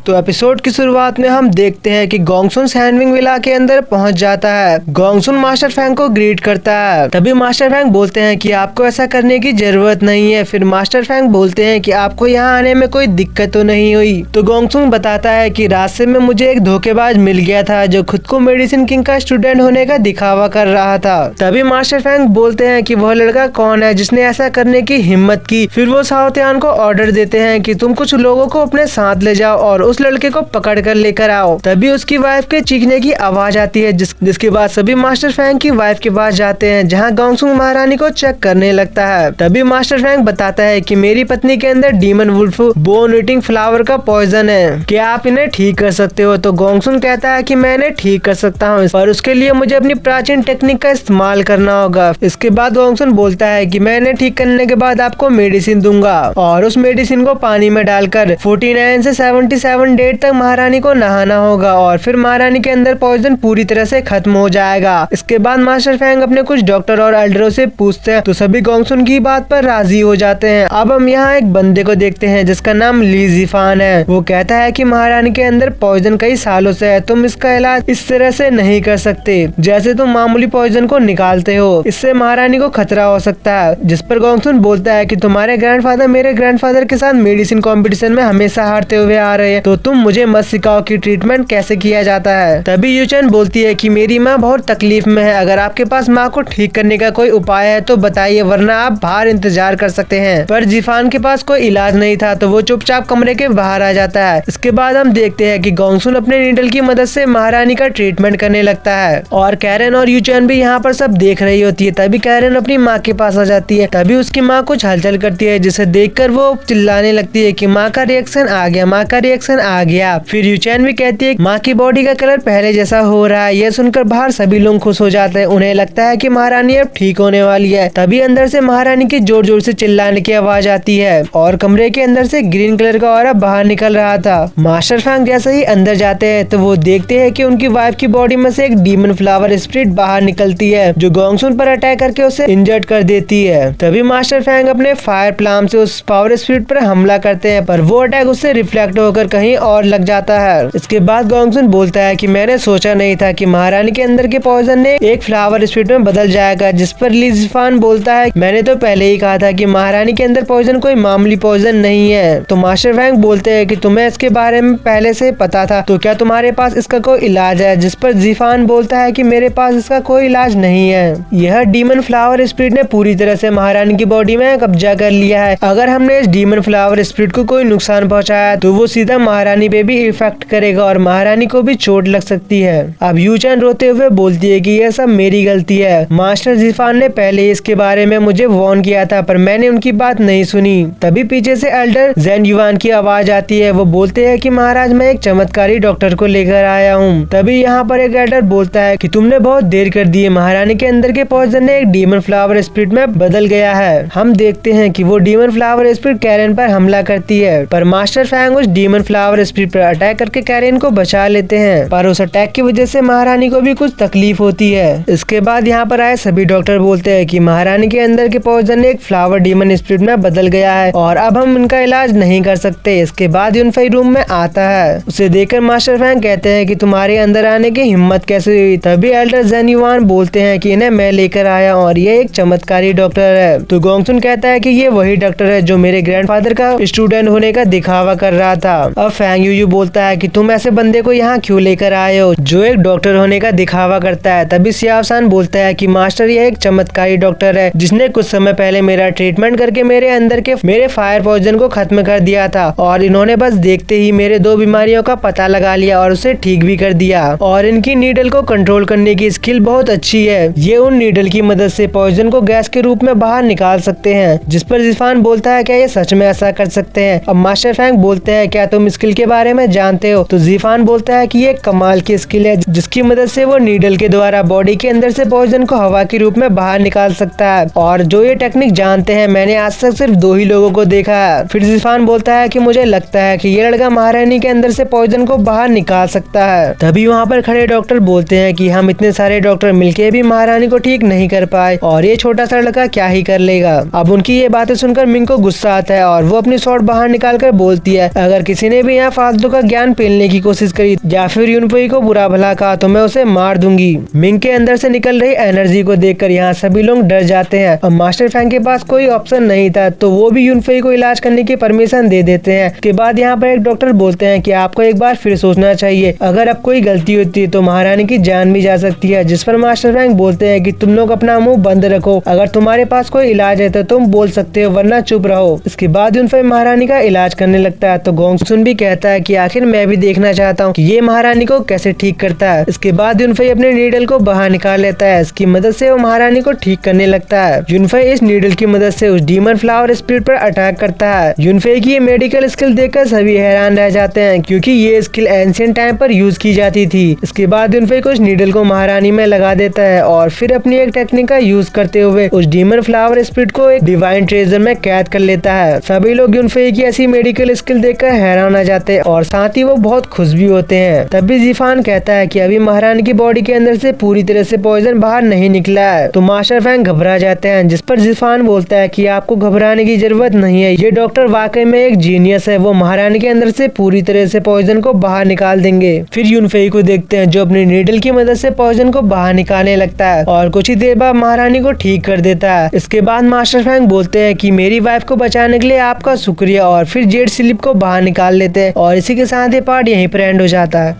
तो एपिसोड की शुरुआत में हम देखते हैं कि गोंगसुन सैनविंग विला के अंदर पहुंच जाता है। गोंगसुन मास्टर फैंग को ग्रीट करता है। तभी मास्टर फैंग बोलते हैं कि आपको ऐसा करने की जरूरत नहीं है। फिर मास्टर फैंग बोलते हैं कि आपको यहाँ आने में कोई दिक्कत तो नहीं हुई। तो गोंगसुन बताता है कि रास्ते में मुझे एक धोखेबाज मिल गया था जो खुद को मेडिसिन किंग का स्टूडेंट होने का दिखावा कर रहा था। तभी मास्टर फैंग बोलते हैं कि वह लड़का कौन है जिसने ऐसा करने की हिम्मत की। फिर वो साओतियान को ऑर्डर देते हैं कि तुम कुछ लोगों को अपने साथ ले जाओ और उस लड़के को पकड़ कर लेकर आओ। तभी उसकी वाइफ के चीखने की आवाज आती है जिसके बाद सभी मास्टर फैंग की वाइफ के पास जाते हैं जहां गोंगसुन महारानी को चेक करने लगता है। तभी मास्टर फैंग बताता है कि मेरी पत्नी के अंदर demon wolf bone eating flower का पॉइजन है, क्या आप इन्हें ठीक कर सकते हो? तो गोंगसुन कहता है कि मैं इन्हें ठीक कर सकता हूँ पर उसके लिए मुझे अपनी प्राचीन टेक्निक का इस्तेमाल करना होगा। इसके बाद गोंगसुन बोलता है कि मैं इन्हें ठीक करने के बाद आपको मेडिसिन दूंगा और उस मेडिसिन को पानी में डालकर 49 से 77 डेट तक महारानी को नहाना होगा और फिर महारानी के अंदर पॉइजन पूरी तरह से खत्म हो जाएगा। इसके बाद मास्टर फैंग अपने कुछ डॉक्टर और एल्डरों से पूछते हैं तो सभी गोंगसुन की बात पर राजी हो जाते हैं। अब हम यहाँ एक बंदे को देखते हैं जिसका नाम ली जिफान है। वो कहता है कि महारानी के अंदर पॉइजन कई सालों से है, तुम इसका इलाज इस तरह से नहीं कर सकते जैसे तुम मामूली पॉइजन को निकालते हो, इससे महारानी को खतरा हो सकता है। जिस पर गोंगसुन बोलता है कि तुम्हारे ग्रैंडफादर मेरे ग्रैंडफादर के साथ मेडिसिन कंपटीशन में हमेशा हारते हुए आ रहे हैं, तो तुम मुझे मत सिखाओ कि ट्रीटमेंट कैसे किया जाता है। तभी यूचन बोलती है कि मेरी माँ बहुत तकलीफ में है, अगर आपके पास माँ को ठीक करने का कोई उपाय है तो बताइए वरना आप बाहर इंतजार कर सकते हैं। पर जिफान के पास कोई इलाज नहीं था तो वो चुपचाप कमरे के बाहर आ जाता है। इसके बाद हम देखते हैं कि गोंगसुन अपने नीडल की मदद से महारानी का ट्रीटमेंट करने लगता है और कैरन और यूचन भी यहाँ पर सब देख रही होती है। तभी कैरन अपनी माँ के पास आ जाती है। तभी उसकी माँ कुछ हलचल करती है जिसे देखकर वो चिल्लाने लगती है कि माँ का रिएक्शन आ गया, माँ का रिएक्शन आ गया। फिर यूचैन भी कहती है माँ की बॉडी का कलर पहले जैसा हो रहा है। यह सुनकर बाहर सभी लोग खुश हो जाते हैं, उन्हें लगता है कि महारानी अब ठीक होने वाली है। तभी अंदर से महारानी की जोर जोर से चिल्लाने की आवाज आती है और कमरे के अंदर से ग्रीन कलर का ऑरा बाहर निकल रहा था। मास्टर फैंग जैसे ही अंदर जाते हैं तो वो देखते हैं कि उनकी वाइफ की बॉडी में से एक डीमन फ्लावर स्पिरिट बाहर निकलती है जो गोंगसुन पर अटैक करके उसे इंजर्ड कर देती है। तभी मास्टर फैंग अपने फायर प्लाम से उस पावर स्पिरिट पर हमला करते हैं पर वो अटैक उससे रिफ्लेक्ट होकर कहीं और लग जाता है। इसके बाद गोंगसुन बोलता है कि मैंने सोचा नहीं था कि महारानी के अंदर के पॉइजन ने एक फ्लावर स्पिरिट में बदल जाएगा। जिस पर ली जिफान बोलता है मैंने तो पहले ही कहा था कि महारानी के अंदर पॉइजन कोई मामूली पॉइजन नहीं है। तो मास्टर फैंग बोलते हैं कि तुम्हें इसके बारे में पहले से पता था तो क्या तुम्हारे पास इसका कोई इलाज है? जिस पर जिफान बोलता है कि मेरे पास इसका कोई इलाज नहीं है। यह डीमन फ्लावर स्पिरिट ने पूरी तरह से महारानी की बॉडी में कब्जा कर लिया है। अगर हमने इस डीमन फ्लावर स्पिरिट को कोई नुकसान पहुंचाया तो वो सीधा महारानी पे भी इफेक्ट करेगा और महारानी को भी चोट लग सकती है। अब यूचन रोते हुए बोलती है कि यह सब मेरी गलती है, मास्टर जिफान ने पहले इसके बारे में मुझे वार्न किया था पर मैंने उनकी बात नहीं सुनी। तभी पीछे से एल्डर जेन युवान की आवाज आती है। वो बोलते हैं कि महाराज मैं एक चमत्कारी डॉक्टर को लेकर आया हूँ। तभी यहाँ पर एक एल्डर बोलता है कि तुमने बहुत देर कर दी है, महारानी के अंदर के पॉइजन ने एक डीमन फ्लावर स्पिरिट में बदल गया है। हम देखते हैं कि वो डीमन फ्लावर स्पिरिट कैरन पर हमला करती है पर मास्टर फैंग उस डीमन फ्लावर स्पिरिट पर अटैक करके कैरन को बचा लेते हैं पर उस अटैक की वजह से महारानी को भी कुछ तकलीफ होती है। इसके बाद यहाँ पर आए सभी डॉक्टर बोलते हैं कि महारानी के अंदर के पॉइजन ने एक फ्लावर डीमन स्पिरिट में बदल गया है और अब हम इनका इलाज नहीं कर सकते। इसके बाद यूनफाई रूम में आता है। उसे देखकर मास्टर फैंग कहते हैं कि तुम्हारे अंदर आने की हिम्मत कैसे हुई? तभी एल्डर जेन युवान बोलते हैं कि इन्हें मैं लेकर आया और ये एक चमत्कारी डॉक्टर है। तो गोंगसुन कहता है कि ये वही डॉक्टर है जो मेरे ग्रैंडफादर का स्टूडेंट होने का दिखावा कर रहा था। अब फैंग यूयू बोलता है कि तुम ऐसे बंदे को यहाँ क्यों लेकर आए हो जो एक डॉक्टर होने का दिखावा करता है। तभी सियावसान बोलता है कि मास्टर यह एक चमत्कारी डॉक्टर है जिसने कुछ समय पहले मेरा ट्रीटमेंट करके मेरे अंदर के मेरे फायर पॉइजन को खत्म कर दिया था और इन्होंने बस देखते ही मेरे 2 बीमारियों का पता लगा लिया और उसे ठीक भी कर दिया और इनकी नीडल को कंट्रोल करने की स्किल बहुत अच्छी है। ये उन नीडल की मदद से पॉइजन को गैस के रूप में बाहर निकाल सकते हैं। जिस पर जिफान बोलता है क्या ये सच में ऐसा कर सकते हैं? अब मास्टर फैंग बोलते हैं क्या तुम स्किल के बारे में जानते हो? तो जिफान बोलता है कि ये कमाल की स्किल है जिसकी मदद से वो नीडल के द्वारा बॉडी के अंदर से पॉइजन को हवा के रूप में बाहर निकाल सकता है और जो ये टेक्निक जानते हैं मैंने आज तक सिर्फ 2 ही लोगों को देखा है। फिर जिफान बोलता है कि मुझे लगता है कि ये लड़का महारानी के अंदर से पॉइजन को बाहर निकाल सकता है। तभी वहाँ पर खड़े डॉक्टर बोलते हैं कि हम इतने सारे डॉक्टर मिलके भी महारानी को ठीक नहीं कर पाए और ये छोटा सा लड़का क्या ही कर लेगा। अब उनकी ये बातें सुनकर मिंग को गुस्सा आता है और वो अपनी शॉट बाहर निकाल कर बोलती है अगर किसी ने भी भी यहाँ फालतू का ज्ञान पेलने की कोशिश करी या फिर यूनफेई को बुरा भला कहा तो मैं उसे मार दूंगी। मिंग के अंदर से निकल रही एनर्जी को देखकर यहाँ सभी लोग डर जाते हैं। अब मास्टर फैंग के पास कोई ऑप्शन नहीं था तो वो भी यूनफेई को इलाज करने की परमिशन दे देते हैं। के बाद यहाँ पर एक डॉक्टर बोलते हैं कि आपको एक बार फिर सोचना चाहिए, अगर अब कोई गलती होती है तो महारानी की जान भी जा सकती है। जिस पर मास्टर फैंग बोलते हैं कि तुम लोग अपना मुंह बंद रखो, अगर तुम्हारे पास कोई इलाज है तो तुम बोल सकते हो वरना चुप रहो। इसके बाद यूनफेई महारानी का इलाज करने लगता है तो गोंगसुन भी कहता है कि आखिर मैं भी देखना चाहता हूँ कि ये महारानी को कैसे ठीक करता है। इसके बाद यूनफेई अपने नीडल को बाहर निकाल लेता है। इसकी मदद से वो महारानी को ठीक करने लगता है। यूनफेई इस नीडल की मदद से उस डीमन फ्लावर स्पिरिट पर अटैक करता है। यूनफेई की ये मेडिकल स्किल देखकर सभी हैरान रह जाते हैं क्योंकि ये स्किल एंशिएंट टाइम पर यूज की जाती थी। इसके बाद यूनफेई कुछ नीडल को महारानी में लगा देता है और फिर अपनी एक टेक्निक का यूज करते हुए उस डीमन फ्लावर स्पिरिट को एक डिवाइन ट्रेजर में कैद कर लेता है। सभी लोग यूनफेई की ऐसी मेडिकल स्किल देखकर हैरान आ जाते हैं और साथ ही वो बहुत खुश भी होते हैं। तभी जिफान कहता है कि अभी महारानी की बॉडी के अंदर से पूरी तरह से पॉइजन बाहर नहीं निकला है तो मास्टर फैंग घबरा जाते हैं। जिस पर जिफान बोलता है कि आपको घबराने की जरूरत नहीं है, ये डॉक्टर वाकई में एक जीनियस है, वो महारानी के अंदर से पूरी तरह से पॉइजन को बाहर निकाल देंगे। फिर यूनफेई को देखते हैं जो अपनी नीडल की मदद से पॉइजन को बाहर निकालने लगता है और कुछ ही देर बाद महारानी को ठीक कर देता है। इसके बाद मास्टर फैंग बोलते हैं कि मेरी वाइफ को बचाने के लिए आपका शुक्रिया और फिर जेड स्लिप को बाहर निकाल लेते हैं और इसी के साथ ये पार्ट यहीं पर एंड हो जाता है।